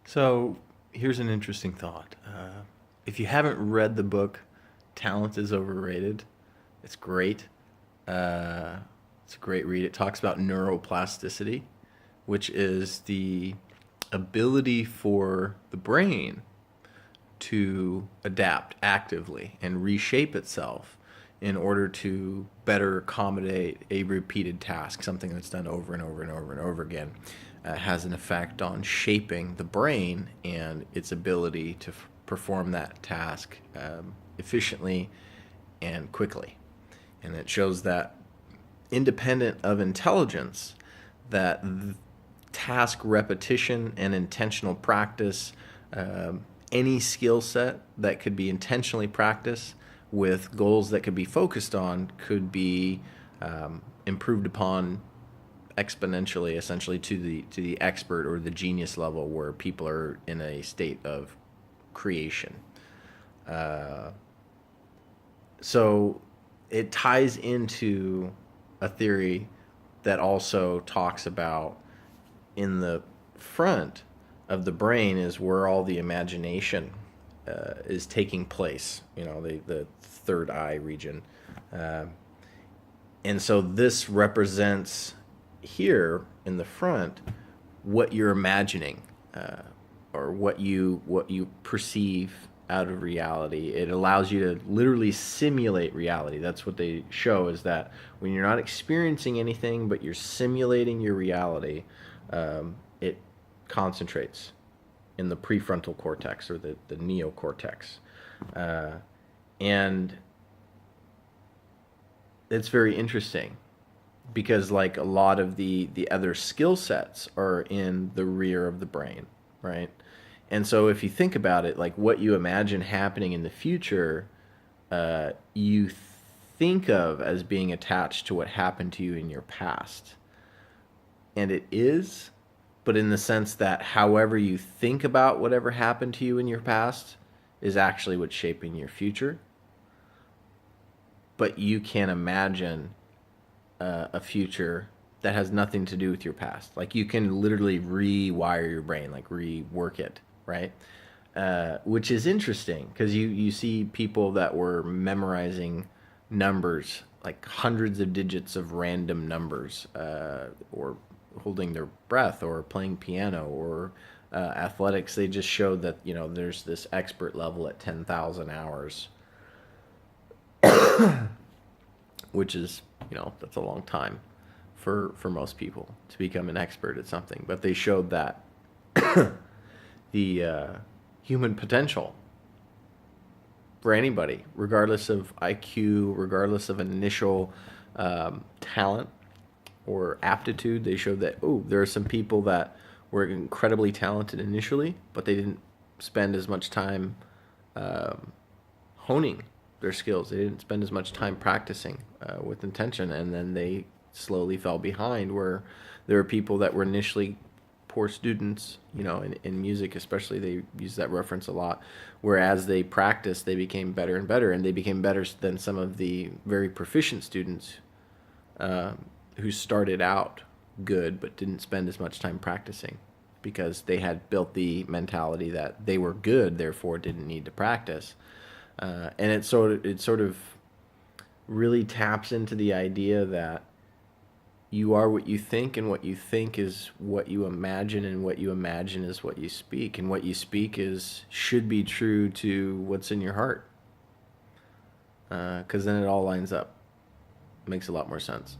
So here's an interesting thought. If you haven't read the book, Talent is Overrated, it's great. Uh, it's a great read. It talks about neuroplasticity, which is the ability for the brain to adapt actively and reshape itself in order to better accommodate a repeated task, something that's done over and over and over and over again. Has an effect on shaping the brain and its ability to perform that task efficiently and quickly. And it shows that independent of intelligence, that task repetition and intentional practice, any skill set that could be intentionally practiced with goals that could be focused on could be improved upon exponentially, essentially to the expert or the genius level, where people are in a state of creation. Uh, so it ties into a theory that also talks about in the front of the brain is where all the imagination is taking place. The third eye region. Uh, and so this represents here in the front what you're imagining, or what you perceive out of reality. It allows you to literally simulate reality. That's what they show, is that when you're not experiencing anything but you're simulating your reality, it concentrates in the prefrontal cortex, or the neocortex. And it's very interesting because, like, a lot of the other skill sets are in the rear of the brain, right? And so if you think about it, like what you imagine happening in the future, you think of as being attached to what happened to you in your past. And it is, but in the sense that however you think about whatever happened to you in your past is actually what's shaping your future. But you can imagine a future that has nothing to do with your past. Like, you can literally rewire your brain, like rework it, right? Which is interesting because you see people that were memorizing numbers, like hundreds of digits of random numbers, or holding their breath, or playing piano, or athletics. They just showed that there's this expert level at 10,000 hours, which is, that's a long time for most people to become an expert at something. But they showed that the human potential for anybody, regardless of IQ, regardless of initial talent or aptitude, they showed that, there are some people that were incredibly talented initially, but they didn't spend as much time honing their skills. They didn't spend as much time practicing with intention, and then they slowly fell behind. Where there are people that were initially poor students, in music especially, they use that reference a lot, whereas they practiced, they became better and better, and they became better than some of the very proficient students who started out good but didn't spend as much time practicing, because they had built the mentality that they were good, therefore didn't need to practice. And it sort of really taps into the idea that you are what you think, and what you think is what you imagine, and what you imagine is what you speak, and what you speak should be true to what's in your heart, because then it all lines up. Makes a lot more sense.